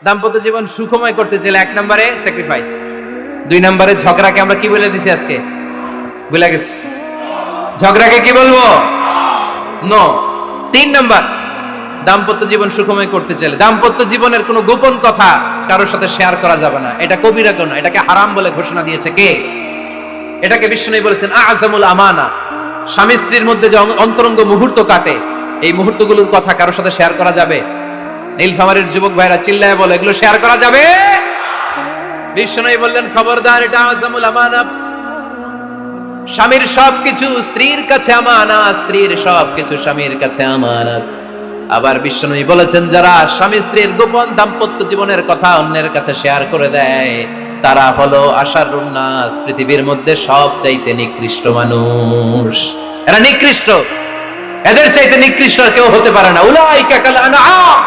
দাম্পত্য জীবন সুখময় করতে চাইলে 1 নম্বরে স্যাক্রিফাইস, 2 নম্বরে ঝগড়াকে আমরা কি বলে দিছি আজকে, ভুলে গেছি, ঝগড়াকে কি বলবো, নো। 3 নম্বর, দাম্পত্য জীবন সুখময় করতে চাইলে দাম্পত্য জীবনের কোনো গোপন কথা কারোর সাথে শেয়ার করা যাবে না। এটা কবিরা গুনাহ, এটাকে হারাম বলে ঘোষণা দিয়েছে কে? এটাকে বিষ্ণু বলেছেন আযমুল আমানা। স্বামী স্ত্রীর মধ্যে যে অন্তরঙ্গ মুহূর্ত কাটে, এই মুহূর্তগুলোর কথা কারোর সাথে শেয়ার করা যাবে? নীলফামারীর যুবক ভাইরা চিল্লায় বলে, এগুলো শেয়ার করা যাবে? বিষ্ণু বললেন খবরদার, এটা আযমুল আমানা। স্বামীর সবকিছু স্ত্রীর কাছে আমানত, স্ত্রীর সবকিছু স্বামীর কাছে আমানত। আবার বিষ্ণু বলেছেন, যারা স্বামী স্ত্রীর গোপন দাম্পত্য জীবনের কথা অন্যের কাছে শেয়ার করে দেয়, তারা হলো আশারুন নাস, পৃথিবীর মধ্যে সবচাইতে নিকৃষ্ট মানুষ। এরা নিকৃষ্ট, এদের চাইতে নিকৃষ্ট আর কেউ হতে পারে না। উলাইকা কাল আনআম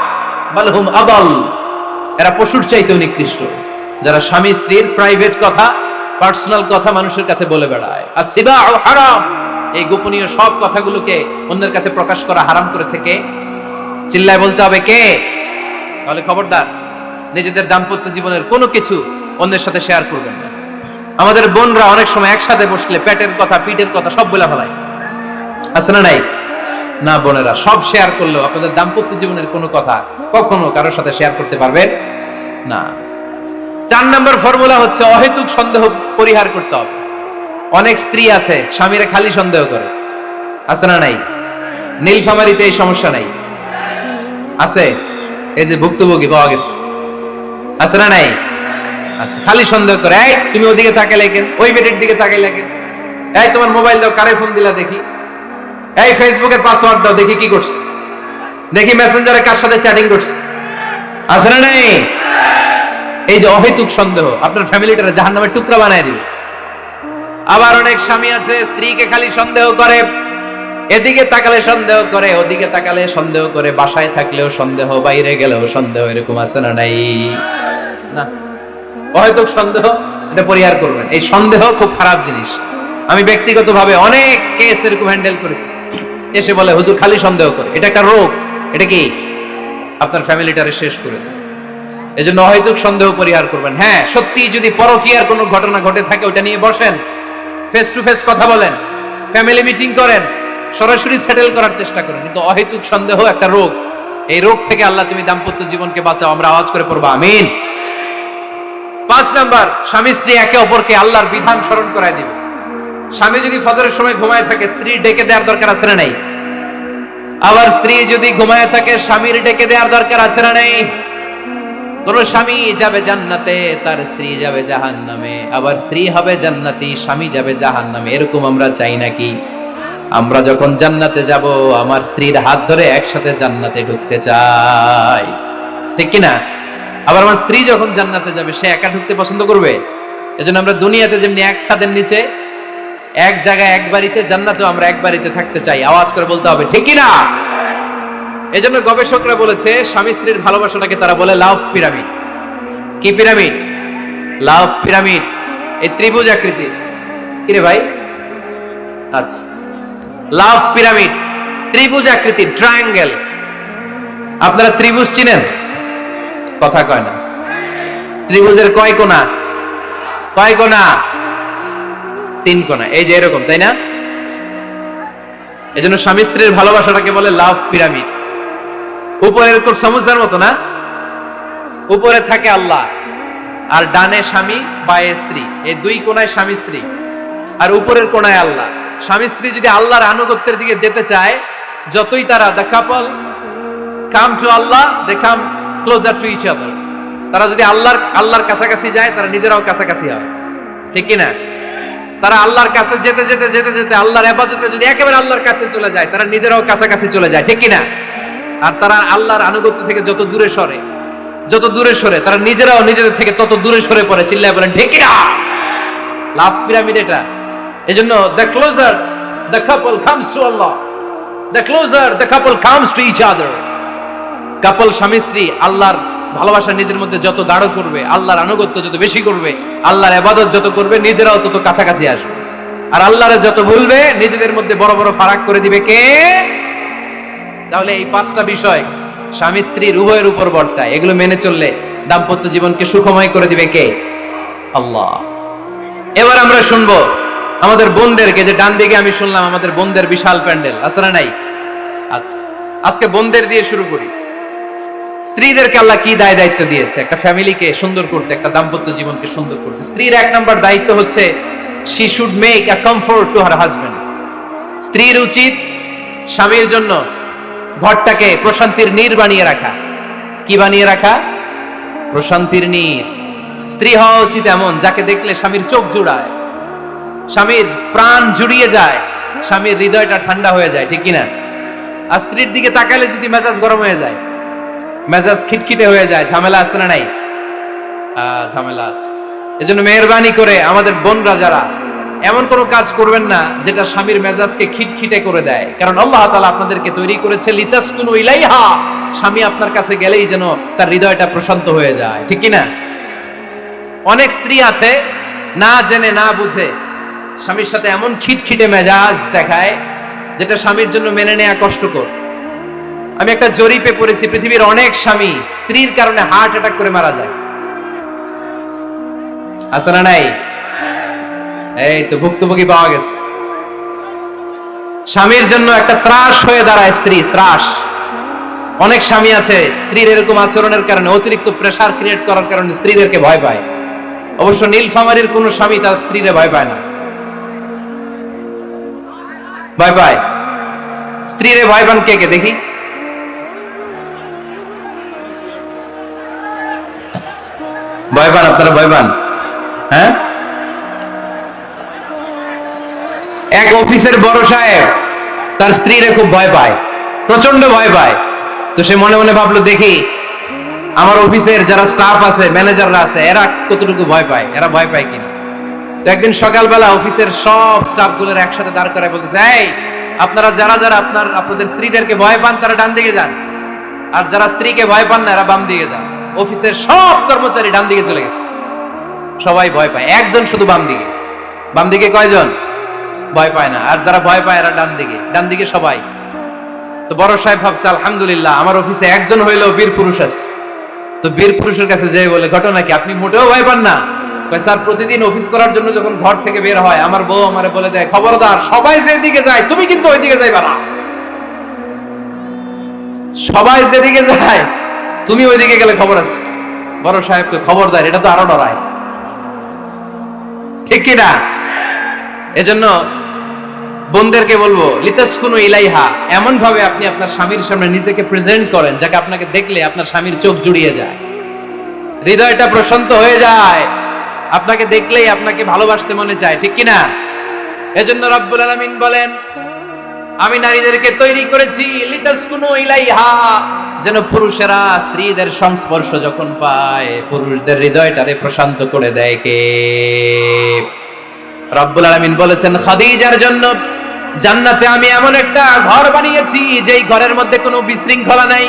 বাল হুম আদাল। এরা পশুর চাইতেও নিকৃষ্ট, যারা স্বামী স্ত্রীর প্রাইভেট কথা, পার্সোনাল কথা মানুষের কাছে বলে বেড়ায়। আর সিবাউ হারাম, এই গোপনীয় সব কথাগুলোকে অন্যের কাছে প্রকাশ করা হারাম করেছে কে? চিল্লায় বলতে হবে কে? তাহলে খবরদার, নিজেদের দাম্পত্য জীবনের কোনো কিছু অন্যের সাথে শেয়ার করবেন না। আমাদের বোনরা অনেক সময় একসাথে বসলে পেটের কথা, পিঠের কথা সব বলে ফেলায়, আছে না নাই? না বোনেরা, সব শেয়ার করলেও আপনাদের দাম্পত্য জীবনের কোনো কথা কখনো কারোর সাথে শেয়ার করতে পারবেন না। 4 নম্বর ফর্মুলা হচ্ছে অহেতুক সন্দেহ পরিহার করতে হবে। অনেক স্ত্রী আছে স্বামীরা খালি সন্দেহ করে, আছে না নাই? নীলফামারীতে এই সমস্যা নাই, আছে? এই যে ভুক্তভোগী পাওয়া গেছে, আছে না নাই? আছে, খালি সন্দেহ করে। এই তুমি ওদিকে তাকাইলে কেন, ওই বেটির দিকে তাকাইলে কেন, এই তোমার মোবাইল দাও, কারে ফোন দিলা দেখি, এই ফেসবুকের পাসওয়ার্ড দাও দেখি কি করছে, দেখি মেসেঞ্জারে কার সাথে চ্যাটিং করছে, আছে না নাই? এই যে অহেতুক সন্দেহ আপনার ফ্যামিলিটারে জাহান্নামের টুকরা বানায় দিবে। আবার অনেক স্বামী আছে স্ত্রীকে খালি সন্দেহ করে, এদিকে তাকালে সন্দেহ করে, ওদিকে তাকালে সন্দেহ করে, বাসায় থাকলেও সন্দেহ, বাইরে গেলেও সন্দেহ, এরকম আছে না নাই? না, অহেতুক সন্দেহ এটা পরিহার করবেন। এই সন্দেহ খুব খারাপ জিনিস। আমি ব্যক্তিগতভাবে অনেক কেস এরকম হ্যান্ডেল করেছি। এসে বলে হুজুর খালি সন্দেহ করে, এটা একটা রোগ। এটা কি আপনার ফ্যামিলিটারে শেষ করে দেয়। এজন্য অহেতুক সন্দেহ পরিহার করবেন। হ্যাঁ, সত্যি যদি পরকীয়ার কোনো ঘটনা ঘটে থাকে ওটা নিয়ে বসেন, ফেস টু ফেস কথা বলেন, ফ্যামিলি মিটিং করেন, সরাসরি সেটেল করার চেষ্টা করেন। কিন্তু অহেতুক সন্দেহ একটা রোগ। এই রোগ থেকে আল্লাহ তুমি দাম্পত্য জীবনকে বাঁচাও, আমরা আওয়াজ করে পড়বো আমিন। 5 নাম্বার, স্বামী স্ত্রী একে অপরকে আল্লাহর বিধান স্মরণ করায় দিবে। স্বামী যদি ফজরের সময় ঘুমায় থাকে, স্ত্রী ডেকে দেওয়ার দরকার আছে না নাই? আবার স্ত্রী যদি ঘুমায় থাকে, স্বামীর ডেকে দেওয়ার দরকার আছে না নাই? কোন স্বামী যাবে জান্নাতে, তার স্ত্রী যাবে জাহান্নামে, আবার স্ত্রী হবে জান্নাতি, স্বামী যাবে জাহান্নামে। এরকম আমরা চাই নাকি? আমরা যখন জান্নাতে যাব, আমার স্ত্রীর হাত ধরে একসাথে জান্নাতে ঢুকতে চাই, ঠিক কি না? আবার আমার স্ত্রী যখন জান্নাতে যাবে, সে একা ঢুকতে পছন্দ করবে? এজন্য আমরা দুনিয়াতে যেমনি এক ছাদের নিচে, এক জায়গায়, এক বাড়িতে, জান্নাতেও আমরা এক বাড়িতে থাকতে চাই। আওয়াজ করে বলতে হবে ঠিক কি না? এজন্য গবেষকরা বলেছে, স্বামী স্ত্রীর ভালোবাসাটাকে তারা বলে লাভ পিরামিড। কি পিরামিড? লাভ পিরামিড। এই ত্রিভুজ আকৃতি। কি রে ভাই? আচ্ছা, লাভ পিরামিড, ত্রিভুজ আকৃতি, ট্রায়াঙ্গেল। আপনারা ত্রিভুজ চিনেন? কথা কয় না। ত্রিভুজের কয় কোণা? কয় কোণা? 3 কোণা। এই যে এরকম, তাই না? এজন্য স্বামী স্ত্রীর ভালোবাসাটাকে বলে লাভ পিরামিড। উপরে এরকম সমুদ্রের মতো না, উপরে থাকে আল্লাহ, আর ডানে স্বামী, বায়ে স্ত্রী। এই 2 কোণায় স্বামী স্ত্রী, আর উপরের কোণায় আল্লাহ। স্বামী স্ত্রী যদি আল্লাহর আনুগত্যের দিকে যেতে চায়, যতই তারা, the couple come to Allah, they come closer to each other. তারা যদি আল্লাহর কাছাকাছি যায়, তারা নিজেরাও কাছাকাছি হয়, ঠিক কি না? তারা আল্লাহর কাছে যেতে যেতে যেতে যেতে আল্লাহর ইবাদতে যদি একেবারে আল্লাহর কাছে চলে যায়, তারা নিজেরাও কাছাকাছি চলে যায়, ঠিক কি না? আর তারা আল্লাহর আনুগত্য থেকে যত দূরে সরে, যত দূরে সরে, তারা নিজেরাও নিজেদের থেকে তত দূরে সরে পড়ে। চিল্লায় বলেন ঠিক কি না? লাভ পিরামিড এটা। এজন্য the closer the couple comes to Allah, the closer the couple comes to each other. কাপল স্বামী স্ত্রী আল্লাহর ভালোবাসা নিজের মধ্যে যত গাঢ় করবে, আল্লাহর আনুগত্য যত বেশি করবে, আল্লাহর ইবাদত যত করবে, নিজেরাও তত কাছাকাছি আসবে। আর আল্লাহরে যত ভুলবে, নিজেদের মধ্যে বড় বড় ফারাক করে দিবে কে? তাহলে এই 5টা বিষয় স্বামী স্ত্রীর উভয়ের উপর বর্তায়। এগুলো মেনে চললে দাম্পত্য জীবনকে সুখময় করে দিবে কে? আল্লাহ। এবার আমরা শুনবো আমাদের বোনদেরকে, যে ডান দিকে আমি শুনলাম আমাদের বোনদের বিশাল প্যান্ডেল আছে না নাই? আচ্ছা, আজকে বোনদের দিয়ে শুরু করি। স্ত্রীদেরকে আল্লাহ কি দায় দায়িত্ব দিয়েছে একটা ফ্যামিলিকে সুন্দর করতে, একটা দাম্পত্য জীবনকে সুন্দর করতে? স্ত্রীর 1 নম্বর দায়িত্ব হচ্ছে she should make a comfort to her husband. স্ত্রীর উচিত স্বামীর জন্য ঘরটাকে প্রশান্তির নীড় বানিয়ে রাখা। কি বানিয়ে রাখা? প্রশান্তির নীড়। স্ত্রী হওয়া উচিত এমন যাকে দেখলে স্বামীর চোখ জুড়ায়, স্বামীর প্রাণ জুড়িয়ে যায়, স্বামীর হৃদয়টা ঠান্ডা হয়ে যায়, ঠিক কিনা? আর স্ত্রীর দিকে তাকালে যদি মেজাজ গরম হয়ে যায়, মেজাজ খিটখিটে হয়ে যায়, ঝামেলা আছে না নাই? ঝামেলা আছে। এজন্য মেহেরবানি করে আমাদের বোনরা যারা, এমন কোনো কাজ করবেন না যেটা স্বামীর মেজাজকে খিটখিটে করে দেয়, কারণ আল্লাহ তাআলা আপনাদেরকে তৈরি করেছে লিতাসকুনু ইলাইহা, স্বামী আপনার কাছে গেলেই যেন তার হৃদয়টা প্রশান্ত হয়ে যায়, ঠিক কিনা? অনেক স্ত্রী আছে না জেনে না বুঝে স্বামীর সাথে এমন খিটখিটে মেজাজ দেখায় যেটা স্বামীর জন্য মেনে নেওয়া কষ্টকর। আমি একটা জরিপে পড়েছি, পৃথিবীর অনেক স্বামী স্ত্রীর কারণে হার্ট অ্যাটাক করে মারা যায়। আছে না নাই? এই তো ভুক্তভোগী পাওয়া গেছে। স্বামীর জন্য একটা ত্রাস হয়ে দাঁড়ায় স্ত্রী, ত্রাস। অনেক স্বামী আছে স্ত্রীর এরকম আচরণের কারণে, অতিরিক্ত প্রেসার ক্রিয়েট করার কারণে স্ত্রীদেরকে ভয় পায়। অবশ্য নীলফামারীর কোন স্বামী তার স্ত্রীরে ভয় পায় না। ভয় পায়? স্ত্রীরে ভয় পান কে কে দেখি? ভয় পান আপনারা? ভয় পান? হ্যাঁ, এক অফিসের বড় সাহেব তার স্ত্রীরে খুব ভয় পায়, প্রচন্ড ভয় পায়। তো সে মনে মনে ভাবলো, দেখি আমার অফিসের যারা স্টাফ আছে, ম্যানেজাররা আছে, এরা কতটুকু ভয় পায়, এরা ভয় পায় কিনা। তো একদিন সকালবেলা অফিসের সব স্টাফ গুলোর একসাথে দাঁড় করায় বলতেছে, এই আপনারা যারা যারা আপনাদের স্ত্রীদেরকে ভয় পান তারা ডান দিকে যান, আর যারা স্ত্রীকে ভয় পান না এরা বাম দিকে যান। অফিসের সব কর্মচারী ডান দিকে চলে গেছে, সবাই ভয় পায়, একজন শুধু বাম দিকে। বাম দিকে কয়জন? ভয় পায় না। আর যারা ভয় পায় এরা ডান দিকে, ডান দিকে সবাই। তো বড় সাহেব ভাবছে, আলহামদুলিল্লাহ আমার অফিসে একজন হইলেও বীর পুরুষ আছে। তো বীর পুরুষের কাছে যেয়ে বলে, ঘটনা কি, আপনি মোটেও ভয় পান না? স্যার, প্রতিদিন অফিস করার জন্য যখন ঘর থেকে বের হয় আমার বউ আমারে বলে দেয়, খবরদার সবাই যেদিকে যায় তুমি কিন্তু ওইদিকে যাইবা না, সবাই যেদিকে যায় তুমি ওইদিকে গেলে খবর আছে। বড় সাহেবকে খবরদার, এটা তো আরো ডরায়, ঠিক কিনা? এজন্য বোনদেরকে বলবো, লিতাসকুনু ইলাইহা, এমন ভাবে আপনি আপনার স্বামীর সামনে নিজেকে প্রেজেন্ট করেন যাকে আপনাকে দেখলে আপনার স্বামীর চোখ জুড়িয়ে যায়, হৃদয়টা প্রশান্ত হয়ে যায়, আপনাকে দেখলেই আপনাকে ভালোবাসতে মনে চায়, ঠিক কিনা? এজন্য রব্বুল আলামিন বলেন, আমি নারীদেরকে তৈরি করেছি লিতাসকুনু ইলাইহা, যেন পুরুষেরা স্ত্রীদের সংস্পর্শ যখন পায় পুরুষদের হৃদয়টারে প্রশান্ত করে দেয় কে? রব্বুল আলামিন বলেছেন, খাদিজার জন্য জান্নাতে আমি এমন একটা ঘর বানিয়েছি যেই ঘরের মধ্যে কোনো বিশৃঙ্খলা নাই।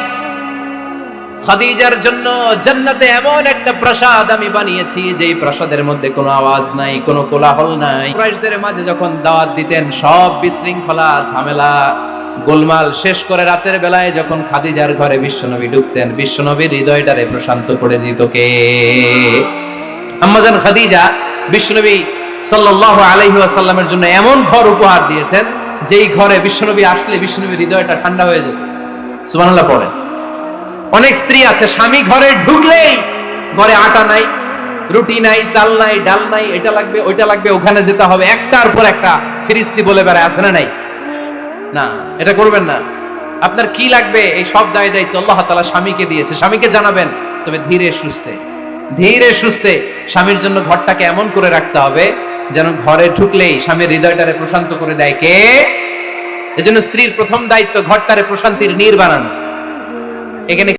খাদিজার জন্য জান্নাতে এমন একটা প্রাসাদ আমি বানিয়েছি যেই প্রাসাদের মধ্যে কোনো আওয়াজ নাই, কোনো কোলাহল নাই। কুরাইশদের মাঝে যখন দাওয়াত দিতেন সব বিশৃঙ্খলা, ঝামেলা, গোলমাল শেষ করে রাতের বেলায় যখন খাদিজার ঘরে বিশ্বনবী ঢুকতেন, বিশ্বনবীর হৃদয়টারে প্রশান্ত করে দিত কে? আম্মাজান খাদিজা বিশ্বনবী সাল্লাল্লাহু আলাইহি ওয়াসাল্লামের জন্য এমন ঘর উপহার দিয়েছেন যেই ঘরে বিশ্বনবী আসলে বিশ্বনবীর হৃদয়টা ঠান্ডা হয়ে যেত। সুবহানাল্লাহ পড়েন। অনেক স্ত্রী আছে স্বামী ঘরে ঢুকলেই ঘরে আটা নাই, রুটি নাই, চাল নাই, ডাল নাই, এটা লাগবে ওইটা লাগবে, ওখানে যেতে হবে, একটার পর একটা ফিরিস্তি বলে বেড়ায়, আছে না নাই? না, এটা করবেন না। আপনার কি লাগবে এই সব দায় দায়িত্ব আল্লাহ তাআলা স্বামীকে দিয়েছে, স্বামীকে জানাবেন, তবে ধীরে সুস্থে, ধীরে সুস্থে স্বামীর জন্য ঘরটাকে এমন করে রাখতে হবে যেন ঘরে ঢুকলেই স্বামীর হৃদয়টারে প্রশান্ত করে দেয় কে? এজন্য স্ত্রীর প্রথম দায়িত্ব ঘরটারে প্রশান্তির নীড় বানানো। এখানে